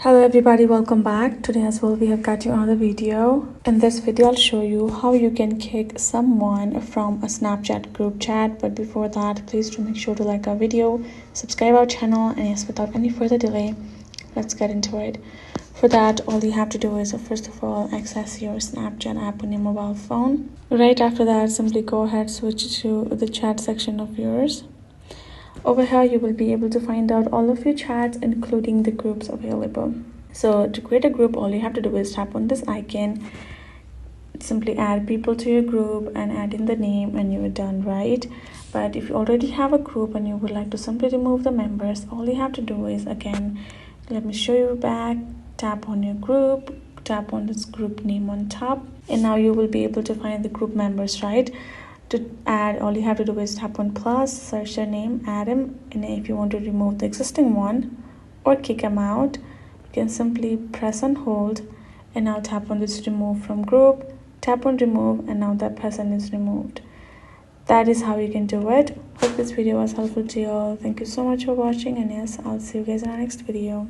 Hello everybody, welcome back. Today as well we have got you another video. In this video I'll show you how you can kick someone from a Snapchat group chat. But before that, please do make sure to like our video, subscribe our channel, and yes, without any further delay, let's get into it. For that, all you have to do is first of all access your Snapchat app on your mobile phone. Right after that, simply go ahead, switch to the chat section of yours. Over here you will be able to find out all of your chats, including the groups available. So to create a group, all you have to do is tap on this icon, simply add people to your group and add in the name, and you're done, right? But if you already have a group and you would like to simply remove the members, all you have to do is, again, let me show you back, tap on your group, tap on this group name on top, and now you will be able to find the group members, right? To add, all you have to do is tap on plus, search their name, add him, and if you want to remove the existing one or kick him out, you can simply press and hold, and now tap on this remove from group, tap on remove, and now that person is removed. That is how you can do it. Hope this video was helpful to you all. Thank you so much for watching, and yes, I'll see you guys in our next video.